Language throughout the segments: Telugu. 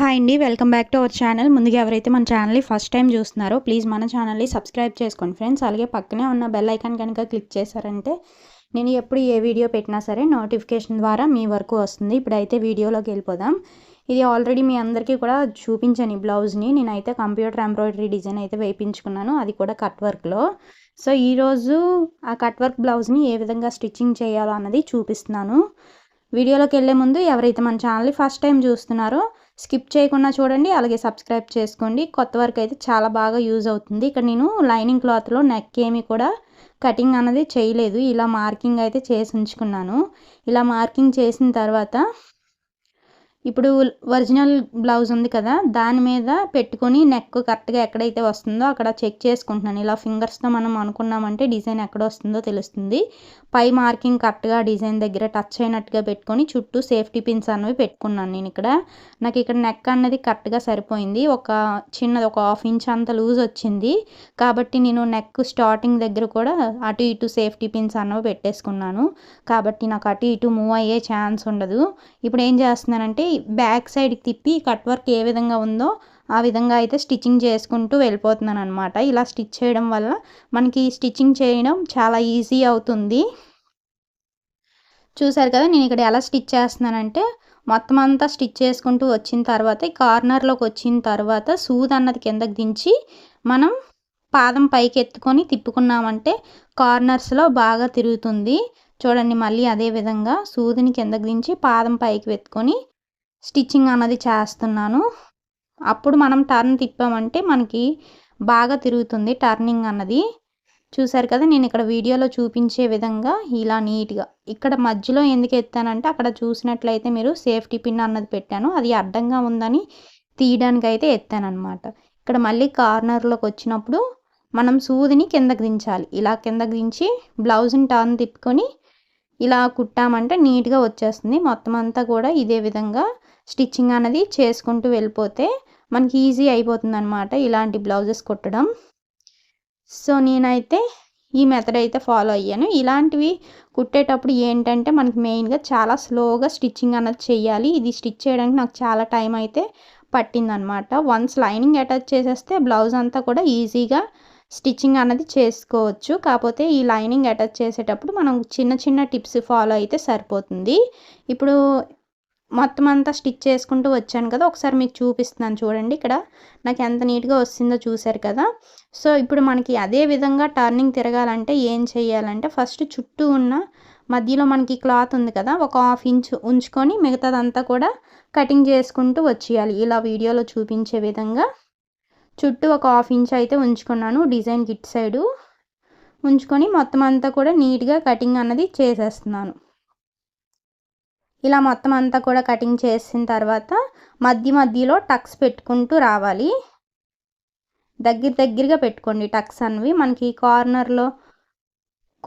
హాయ్ అండి, welcome back to our channel. ముందుగా ఎవరైతే మన ఛానల్ని ఫస్ట్ టైం చూస్తున్నారో ప్లీజ్ మన ఛానల్ని సబ్స్క్రైబ్ చేసుకోండి ఫ్రెండ్స్. అలాగే పక్కనే ఉన్న బెల్ ఐకాన్ కనుక క్లిక్ చేశారంటే నేను ఎప్పుడు ఏ వీడియో పెట్టినా సరే నోటిఫికేషన్ ద్వారా మీ వరకు వస్తుంది. ఇప్పుడైతే వీడియోలోకి వెళ్ళిపోదాం. ఇది ఆల్రెడీ మీ అందరికీ కూడా చూపించాను ఈ బ్లౌజ్ని. నేనైతే కంప్యూటర్ ఎంబ్రాయిడరీ డిజైన్ అయితే వేయించుకున్నాను, అది కూడా కట్ వర్క్లో. సో ఈరోజు ఆ కట్ వర్క్ బ్లౌజ్ని ఏ విధంగా స్టిచ్చింగ్ చేయాలో అన్నది చూపిస్తున్నాను. వీడియోలోకి వెళ్ళే ముందు ఎవరైతే మన ఛానల్ని ఫస్ట్ టైం చూస్తున్నారో స్కిప్ చేయకుండా చూడండి, అలాగే సబ్స్క్రైబ్ చేసుకోండి. కొత్త వరకు అయితే చాలా బాగా యూజ్ అవుతుంది. ఇక్కడ నేను లైనింగ్ క్లాత్లో నెక్ ఏమి కూడా కటింగ్ అన్నది చేయలేదు, ఇలా మార్కింగ్ అయితే చేసి ఉంచుకున్నాను. ఇలా మార్కింగ్ చేసిన తర్వాత ఇప్పుడు ఒరిజినల్ బ్లౌజ్ ఉంది కదా, దాని మీద పెట్టుకొని నెక్ కరెక్ట్గా ఎక్కడైతే వస్తుందో అక్కడ చెక్ చేసుకుంటున్నాను. ఇలా ఫింగర్స్తో మనం అనుకున్నామంటే డిజైన్ ఎక్కడ వస్తుందో తెలుస్తుంది. పై మార్కింగ్ కరెక్ట్గా డిజైన్ దగ్గర టచ్ అయినట్టుగా పెట్టుకొని చుట్టూ సేఫ్టీ పిన్స్ అన్నవి పెట్టుకున్నాను. నేను నాకు ఇక్కడ నెక్ అన్నది కరెక్ట్గా సరిపోయింది. చిన్నది ఒక 1/2 ఇంచ్ అంత లూజ్ వచ్చింది కాబట్టి నేను నెక్ స్టార్టింగ్ దగ్గర కూడా అటు ఇటు సేఫ్టీ పిన్స్ అన్నవి పెట్టేసుకున్నాను. కాబట్టి నాకు అటు ఇటు మూవ్ అయ్యే ఛాన్స్ ఉండదు. ఇప్పుడు ఏం చేస్తున్నానంటే బ్యాక్ సైడ్కి తిప్పి కట్ వర్క్ ఏ విధంగా ఉందో ఆ విధంగా అయితే స్టిచ్చింగ్ చేసుకుంటూ వెళ్ళిపోతున్నాను అనమాట. ఇలా స్టిచ్ చేయడం వల్ల మనకి స్టిచ్చింగ్ చేయడం చాలా ఈజీ అవుతుంది. చూసారు కదా, నేను ఇక్కడ ఎలా స్టిచ్ చేస్తున్నానంటే మొత్తం అంతా స్టిచ్ చేసుకుంటూ వచ్చిన తర్వాత ఈ కార్నర్లోకి వచ్చిన తర్వాత సూది అన్నది కిందకి దించి మనం పాదం పైకి ఎత్తుకొని తిప్పుకున్నామంటే కార్నర్స్లో బాగా తిరుగుతుంది. చూడండి, మళ్ళీ అదే విధంగా సూదిని కిందకి దించి పాదం పైకి ఎత్తుకొని స్టిచ్చింగ్ అన్నది చేస్తున్నాను. అప్పుడు మనం టర్న్ తిప్పామంటే మనకి బాగా తిరుగుతుంది టర్నింగ్ అన్నది. చూసారు కదా, నేను ఇక్కడ వీడియోలో చూపించే విధంగా ఇలా నీట్గా ఇక్కడ మధ్యలో ఎందుకు ఎత్తానంటే అక్కడ చూసినట్లయితే మీరు సేఫ్టీ పిన్ అన్నది పెట్టాను, అది అడ్డంగా ఉందని తీయడానికి అయితే ఎత్తానమాట. ఇక్కడ మళ్ళీ కార్నర్లోకి వచ్చినప్పుడు మనం సూదిని కిందకి దించాలి. ఇలా కిందకి దించి బ్లౌజ్ని టర్న్ తిప్పుకొని ఇలా కుట్టామంటే నీట్గా వచ్చేస్తుంది. మొత్తం అంతా కూడా ఇదే విధంగా స్టిచ్చింగ్ అనేది చేసుకుంటూ వెళ్ళిపోతే మనకి ఈజీ అయిపోతుంది అనమాట ఇలాంటి బ్లౌజెస్ కుట్టడం. సో నేనైతే ఈ మెథడ్ అయితే ఫాలో అయ్యాను. ఇలాంటివి కుట్టేటప్పుడు ఏంటంటే మనకి మెయిన్గా చాలా స్లోగా స్టిచ్చింగ్ అన్నది చేయాలి. ఇది స్టిచ్ చేయడానికి నాకు చాలా టైం అయితే పట్టిందనమాట. వన్స్ లైనింగ్ అటాచ్ చేసేస్తే బ్లౌజ్ అంతా కూడా ఈజీగా స్టిచ్చింగ్ అన్నది చేసుకోవచ్చు. కాకపోతే ఈ లైనింగ్ అటాచ్ చేసేటప్పుడు మనం చిన్న చిన్న టిప్స్ ఫాలో అయితే సరిపోతుంది. ఇప్పుడు మొత్తం అంతా స్టిచ్ చేసుకుంటూ వచ్చాను కదా, ఒకసారి మీకు చూపిస్తున్నాను చూడండి. ఇక్కడ నాకు ఎంత నీట్గా వస్తుందో చూసారు కదా. సో ఇప్పుడు మనకి అదే విధంగా టర్నింగ్ తిరగాలంటే ఏం చేయాలంటే ఫస్ట్ చుట్టూ ఉన్న మధ్యలో మనకి క్లాత్ ఉంది కదా, ఒక 1/2 ఇంచ్ ఉంచుకొని మిగతాదంతా కూడా కటింగ్ చేసుకుంటూ వచ్చేయాలి. ఇలా వీడియోలో చూపించే విధంగా చుట్టూ ఒక 1/2 ఇంచ్ అయితే ఉంచుకున్నాను. డిజైన్ కిట్ సైడు ఉంచుకొని మొత్తం అంతా కూడా నీట్గా కటింగ్ అన్నది చేసేస్తున్నాను. ఇలా మొత్తం అంతా కూడా కటింగ్ చేసిన తర్వాత మధ్యలో టక్స్ పెట్టుకుంటూ రావాలి. దగ్గరగా పెట్టుకోండి టక్స్ అన్నవి. మనకి కార్నర్లో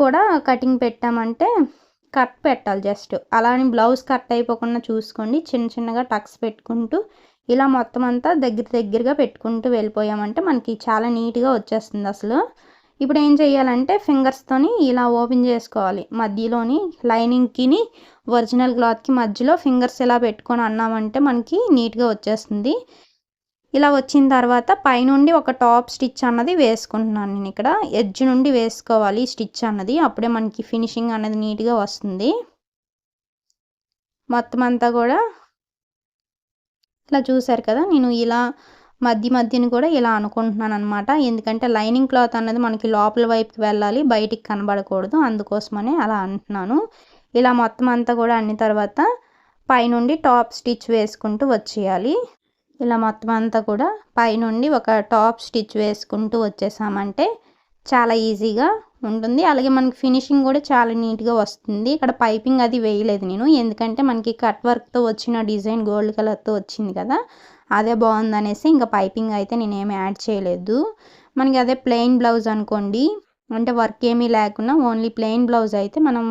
కూడా కటింగ్ పెట్టామంటే కట్ పెట్టాలి జస్ట్. అలానే బ్లౌజ్ కట్ అయిపోకుండా చూసుకోండి. చిన్నగా టక్స్ పెట్టుకుంటూ ఇలా మొత్తం అంతా దగ్గరగా పెట్టుకుంటూ వెళ్ళిపోయామంటే మనకి చాలా నీట్గా వచ్చేస్తుంది అసలు. ఇప్పుడు ఏం చేయాలంటే ఫింగర్స్తోని ఇలా ఓపెన్ చేసుకోవాలి. మధ్యలోని లైనింగ్కి ఒరిజినల్ క్లాత్కి మధ్యలో ఫింగర్స్ ఇలా పెట్టుకొని అన్నామంటే మనకి నీట్గా వచ్చేస్తుంది. ఇలా వచ్చిన తర్వాత పైనుండి ఒక టాప్ స్టిచ్ అన్నది వేసుకుంటున్నాను నేను. ఇక్కడ ఎడ్జ్ నుండి వేసుకోవాలి స్టిచ్ అన్నది, అప్పుడే మనకి ఫినిషింగ్ అన్నది నీట్గా వస్తుంది. మొత్తం అంతా కూడా ఇలా చూసారు కదా, నేను ఇలా మధ్యని కూడా ఇలా అనుకుంటున్నాను అనమాట. ఎందుకంటే లైనింగ్ క్లాత్ అన్నది మనకి లోపల వైపుకి వెళ్ళాలి, బయటికి కనబడకూడదు, అందుకోసమనే అలా అంటున్నాను. ఇలా మొత్తం అంతా కూడా అన్ని తర్వాత పైనుండి టాప్ స్టిచ్ వేసుకుంటూ వచ్చేయాలి. ఇలా మొత్తం అంతా కూడా పైనుండి ఒక టాప్ స్టిచ్ వేసుకుంటూ వచ్చేసామంటే చాలా ఈజీగా ఉంటుంది. అలాగే మనకి ఫినిషింగ్ కూడా చాలా నీట్గా వస్తుంది. ఇక్కడ పైపింగ్ అది వేయలేదు నేను, ఎందుకంటే మనకి కట్ వర్క్తో వచ్చిన డిజైన్ గోల్డ్ కలర్తో వచ్చింది కదా, అదే బాగుందనేసి ఇంకా పైపింగ్ అయితే నేనేమి యాడ్ చేయలేదు. మనకి అదే ప్లెయిన్ బ్లౌజ్ అనుకోండి, అంటే వర్క్ ఏమీ లేకుండా ఓన్లీ ప్లెయిన్ బ్లౌజ్ అయితే మనం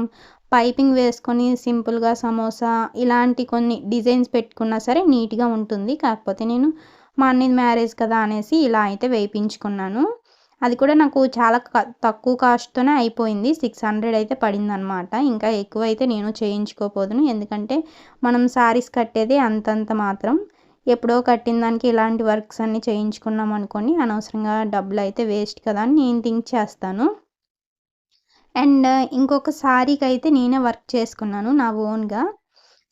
పైపింగ్ వేసుకొని సింపుల్గా సమోసా ఇలాంటి కొన్ని డిజైన్స్ పెట్టుకున్నా సరే నీట్గా ఉంటుంది. కాకపోతే నేను మా అన్నది మ్యారేజ్ కదా అనేసి ఇలా అయితే వేయించుకున్నాను. అది కూడా నాకు చాలా తక్కువ కాస్ట్తోనే అయిపోయింది. 600 అయితే పడింది అనమాట. ఇంకా ఎక్కువ అయితే నేను చేయించుకోపోదును, ఎందుకంటే మనం శారీస్ కట్టేది అంతంత మాత్రం. ఎప్పుడో కట్టిన దానికి ఇలాంటి వర్క్స్ అన్నీ చేయించుకున్నాం అనుకోండి, అనవసరంగా డబ్బులు అయితే వేస్ట్ కదా అని నేను థింక్ చేస్తాను. అండ్ ఇంకొక సారీకి అయితే నేనే వర్క్ చేసుకున్నాను నా ఓన్గా.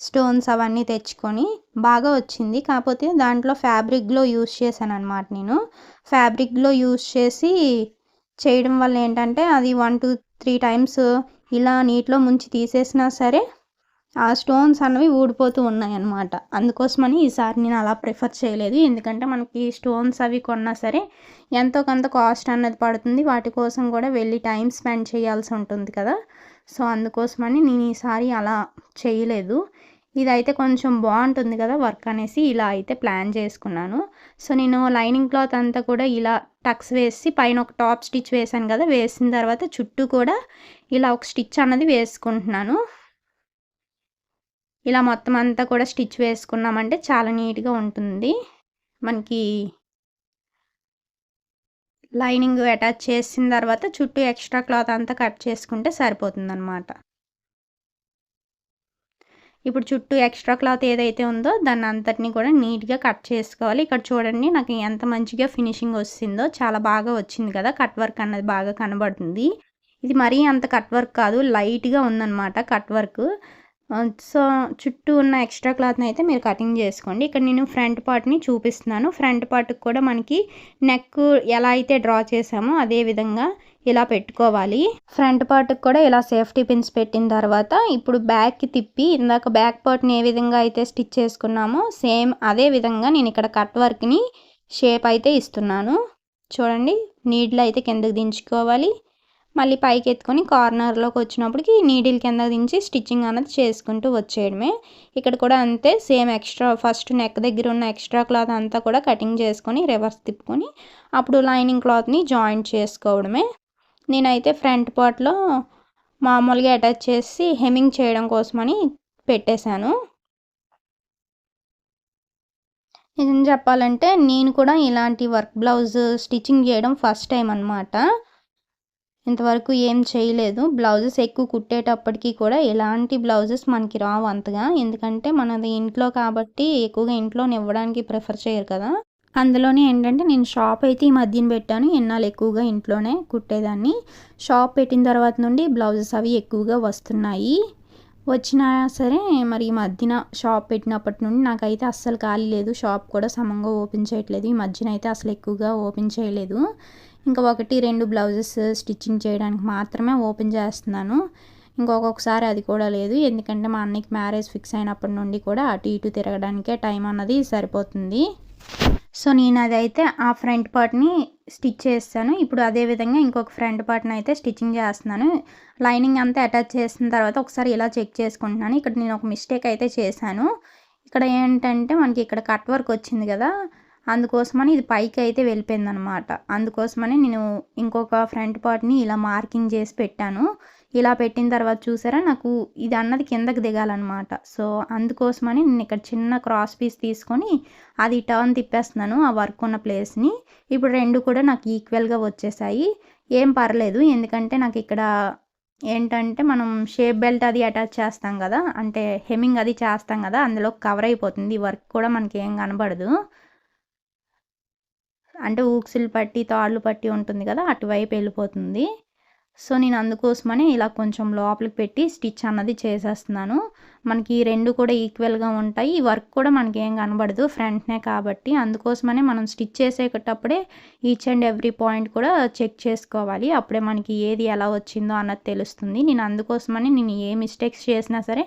స్టోన్స్ అవన్నీ తెచ్చుకొని బాగా వచ్చింది. కాకపోతే దాంట్లో ఫ్యాబ్రిక్ గ్లో యూస్ చేశాను అనమాట. నేను ఫ్యాబ్రిక్ గ్లో యూస్ చేసి చేయడం వల్ల ఏంటంటే అది 1 2 3 టైమ్స్ ఇలా నీటిలో ముంచి తీసేసినా సరే ఆ స్టోన్స్ అన్నవి ఊడిపోతూ ఉన్నాయన్నమాట. అందుకోసమని ఈసారి నేను అలా ప్రిఫర్ చేయలేదు. ఎందుకంటే మనకి స్టోన్స్ అవి కొన్నా సరే ఎంతో కొంత కాస్ట్ అన్నది పడుతుంది. వాటి కోసం కూడా వెళ్ళి టైం స్పెండ్ చేయాల్సి ఉంటుంది కదా. సో అందుకోసమని నేను ఈసారి అలా చేయలేదు. ఇదైతే కొంచెం బాగుంటుంది కదా వర్క్ అనేసి ఇలా అయితే ప్లాన్ చేసుకున్నాను. సో నేను లైనింగ్ క్లాత్ అంతా కూడా ఇలా టక్స్ వేసి పైన ఒక టాప్ స్టిచ్ వేసాను కదా, వేసిన తర్వాత చుట్టూ కూడా ఇలా ఒక స్టిచ్ అన్నది వేసుకుంటున్నాను. ఇలా మొత్తం అంతా కూడా స్టిచ్ వేసుకున్నామంటే చాలా నీట్గా ఉంటుంది. మనకి లైనింగ్ అటాచ్ చేసిన తర్వాత చుట్టూ ఎక్స్ట్రా క్లాత్ అంతా కట్ చేసుకుంటే సరిపోతుందన్నమాట. ఇప్పుడు చుట్టూ ఎక్స్ట్రా క్లాత్ ఏదైతే ఉందో దాన్ని అంతటిని కూడా నీట్గా కట్ చేసుకోవాలి. ఇక్కడ చూడండి నాకు ఎంత మంచిగా ఫినిషింగ్ వస్తుందో, చాలా బాగా వచ్చింది కదా. కట్ వర్క్ అన్నది బాగా కనబడుతుంది. ఇది మరీ అంత కట్ వర్క్ కాదు, లైట్గా ఉందన్నమాట కట్ వర్క్. సో చుట్టూ ఉన్న ఎక్స్ట్రా క్లాత్ని అయితే మీరు కటింగ్ చేసుకోండి. ఇక్కడ నేను ఫ్రంట్ పార్ట్ని చూపిస్తున్నాను. ఫ్రంట్ పార్ట్కి కూడా మనకి నెక్ ఎలా అయితే డ్రా చేసామో అదే విధంగా ఇలా పెట్టుకోవాలి. ఫ్రంట్ పార్ట్కి కూడా ఇలా సేఫ్టీ పిన్స్ పెట్టిన తర్వాత ఇప్పుడు బ్యాక్కి తిప్పి ఇందాక బ్యాక్ పార్ట్ని ఏ విధంగా అయితే స్టిచ్ చేసుకున్నామో సేమ్ అదే విధంగా నేను ఇక్కడ కట్ వర్క్ని షేప్ అయితే ఇస్తున్నాను. చూడండి, నీడిల్ అయితే కిందకి దించుకోవాలి. మళ్ళీ పైకి ఎత్తుకొని కార్నర్లోకి వచ్చినప్పటికి నీడిల్ కింద దించి స్టిచ్చింగ్ అనేది చేసుకుంటూ వచ్చేయడమే. ఇక్కడ కూడా అంతే, సేమ్ ఎక్స్ట్రా ఫస్ట్ నెక్ దగ్గర ఉన్న ఎక్స్ట్రా క్లాత్ అంతా కూడా కటింగ్ చేసుకొని రివర్స్ తిప్పుకొని అప్పుడు లైనింగ్ క్లాత్ని జాయింట్ చేసుకోవడమే. నేనైతే ఫ్రంట్ పార్ట్లో మామూలుగా అటాచ్ చేసి హెమ్మింగ్ చేయడం కోసమని పెట్టేశాను. నిజం చెప్పాలంటే నేను కూడా ఇలాంటి వర్క్ బ్లౌజ్ స్టిచ్చింగ్ చేయడం ఫస్ట్ టైం అనమాట. ఇంతవరకు ఏం చేయలేదు. బ్లౌజెస్ ఎక్కువ కుట్టేటప్పటికి కూడా ఎలాంటి బ్లౌజెస్ మనకి రావు అంతగా. ఎందుకంటే మనది ఇంట్లో కాబట్టి ఎక్కువగా ఇంట్లోనే ఇవ్వడానికి ప్రిఫర్ చేయరు కదా. అందులోనే ఏంటంటే నేను షాప్ అయితే ఈ మధ్యన పెట్టాను. ఎన్నాళ్ళు ఎక్కువగా ఇంట్లోనే కుట్టేదాన్ని. షాప్ పెట్టిన తర్వాత నుండి బ్లౌజెస్ అవి ఎక్కువగా వస్తున్నాయి. వచ్చినా సరే మరి ఈ మధ్యన షాప్ పెట్టినప్పటి నుండి నాకైతే అస్సలు ఖాళీ లేదు. షాప్ కూడా సమంగా ఓపెన్ చేయట్లేదు. ఈ మధ్యన అయితే అసలు ఎక్కువగా ఓపెన్ చేయలేదు. ఇంకా 1 2 బ్లౌజెస్ స్టిచ్చింగ్ చేయడానికి మాత్రమే ఓపెన్ చేస్తున్నాను. ఇంకొకసారి అది కూడా లేదు. ఎందుకంటే మా అన్నయ్యకి మ్యారేజ్ ఫిక్స్ అయినప్పటి నుండి కూడా అటు ఇటు తిరగడానికే టైం అన్నది సరిపోతుంది. సో నేను అదైతే ఆ ఫ్రంట్ పార్ట్ని స్టిచ్ చేస్తాను. ఇప్పుడు అదే విధంగా ఇంకొక ఫ్రంట్ పార్ట్ని అయితే స్టిచ్చింగ్ చేస్తున్నాను. లైనింగ్ అంతా అటాచ్ చేసిన తర్వాత ఒకసారి ఇలా చెక్ చేసుకుంటున్నాను. ఇక్కడ నేను ఒక మిస్టేక్ అయితే చేశాను. ఇక్కడ ఏంటంటే మనకి ఇక్కడ కట్ వర్క్ వచ్చింది కదా, అందుకోసమని ఇది పైకి అయితే వెళ్ళిపోయింది అనమాట. అందుకోసమని నేను ఇంకొక ఫ్రంట్ పార్ట్ని ఇలా మార్కింగ్ చేసి పెట్టాను. ఇలా పెట్టిన తర్వాత చూసారా నాకు ఇది అన్నది కిందకి దిగాలన్నమాట. సో అందుకోసమని నేను ఇక్కడ చిన్న క్రాస్ పీస్ తీసుకొని అది టర్న్ తిప్పేస్తున్నాను ఆ వర్క్ ఉన్న ప్లేస్ని. ఇప్పుడు రెండు కూడా నాకు ఈక్వల్గా వచ్చేసాయి. ఏం పర్లేదు, ఎందుకంటే నాకు ఇక్కడ ఏంటంటే మనం షేప్ బెల్ట్ అది అటాచ్ చేస్తాం కదా, అంటే హెమ్మింగ్ అది చేస్తాం కదా, అందులో కవర్ అయిపోతుంది. ఈ వర్క్ కూడా మనకి ఏం కనబడదు. అంటే ఊక్సులు పట్టి తాళ్ళు పట్టి ఉంటుంది కదా, అటువైపు వెళ్ళిపోతుంది. సో నేను అందుకోసమని ఇలా కొంచెం లోపలికి పెట్టి స్టిచ్ అన్నది చేసేస్తున్నాను. మనకి రెండు కూడా ఈక్వల్గా ఉంటాయి. ఈ వర్క్ కూడా మనకి ఏం కనబడదు ఫ్రంట్నే కాబట్టి. అందుకోసమని మనం స్టిచ్ చేసేటప్పుడే ఈచ్ అండ్ ఎవ్రీ పాయింట్ కూడా చెక్ చేసుకోవాలి. అప్పుడే మనకి ఏది ఎలా వచ్చిందో అన్నది తెలుస్తుంది. నేను అందుకోసమని నేను ఏ మిస్టేక్స్ చేసినా సరే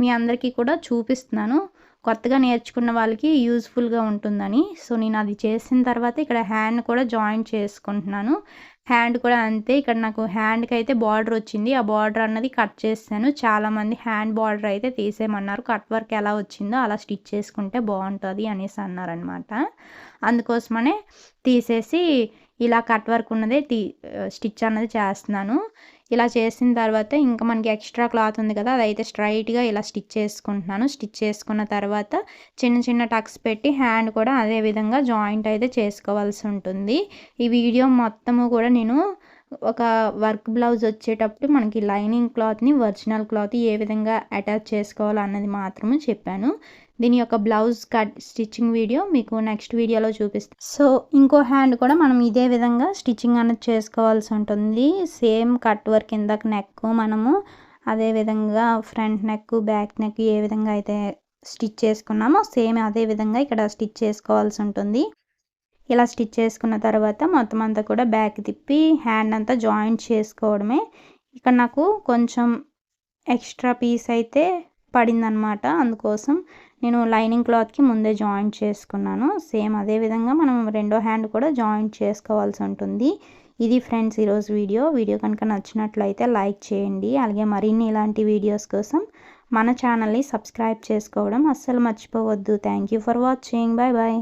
మీ అందరికీ కూడా చూపిస్తున్నాను, కొత్తగా నేర్చుకున్న వాళ్ళకి యూజ్ఫుల్గా ఉంటుందని. సో నేను అది చేసిన తర్వాత ఇక్కడ హ్యాండ్ కూడా జాయింట్ చేసుకుంటున్నాను. హ్యాండ్ కూడా అంతే, ఇక్కడ నాకు హ్యాండ్కి అయితే బార్డర్ వచ్చింది. ఆ బార్డర్ అన్నది కట్ చేస్తాను. చాలామంది హ్యాండ్ బార్డర్ అయితే తీసేయమన్నారు. కట్ వర్క్ ఎలా వచ్చిందో అలా స్టిచ్ చేసుకుంటే బాగుంటుంది అనేసి అన్నారనమాట. అందుకోసమనే తీసేసి ఇలా కట్ వర్క్ ఉన్నదే స్టిచ్ అన్నది చేస్తున్నాను. ఇలా చేసిన తర్వాత ఇంకా మనకి ఎక్స్ట్రా క్లాత్ ఉంది కదా, అదైతే స్ట్రైట్గా ఇలా స్టిచ్ చేసుకుంటున్నాను. స్టిచ్ చేసుకున్న తర్వాత చిన్న చిన్న టక్స్ పెట్టి హ్యాండ్ కూడా అదే విధంగా జాయింట్ అయితే చేసుకోవాల్సి ఉంటుంది. ఈ వీడియో మొత్తము కూడా నేను ఒక వర్క్ బ్లౌజ్ వచ్చేటప్పుడు మనకి లైనింగ్ క్లాత్ని ఒరిజినల్ క్లాత్ ఏ విధంగా అటాచ్ చేసుకోవాలో అన్నది మాత్రమే చెప్పాను. దీని యొక్క బ్లౌజ్ కట్ స్టిచ్చింగ్ వీడియో మీకు నెక్స్ట్ వీడియోలో చూపిస్తాను. సో ఇంకో హ్యాండ్ కూడా మనం ఇదే విధంగా స్టిచ్చింగ్ అనేది చేసుకోవాల్సి ఉంటుంది. సేమ్ కట్ వర్క్ ఇందాక నెక్ మనము అదే విధంగా ఫ్రంట్ నెక్ బ్యాక్ నెక్ ఏ విధంగా అయితే స్టిచ్ చేసుకున్నామో సేమ్ అదే విధంగా ఇక్కడ స్టిచ్ చేసుకోవాల్సి ఉంటుంది. ఇలా స్టిచ్ చేసుకున్న తర్వాత మొత్తం అంతా కూడా బ్యాక్ తిప్పి హ్యాండ్ అంతా జాయింట్ చేసుకోవడమే. ఇక్కడ నాకు కొంచెం ఎక్స్ట్రా పీస్ అయితే పడిందనమాట, అందుకోసం నేను లైనింగ్ క్లాత్కి ముందే జాయింట్ చేసుకున్నాను. సేమ్ అదే విధంగా మనం రెండో హ్యాండ్ కూడా జాయింట్ చేసుకోవాల్సి ఉంటుంది. ఇది ఫ్రెండ్స్ ఈరోజు వీడియో కనుక నచ్చినట్లయితే లైక్ చేయండి. అలాగే మరిన్ని ఇలాంటి వీడియోస్ కోసం మన ఛానల్ని సబ్స్క్రైబ్ చేసుకోవడం అస్సలు మర్చిపోవద్దు. Thank you for watching. Bye bye.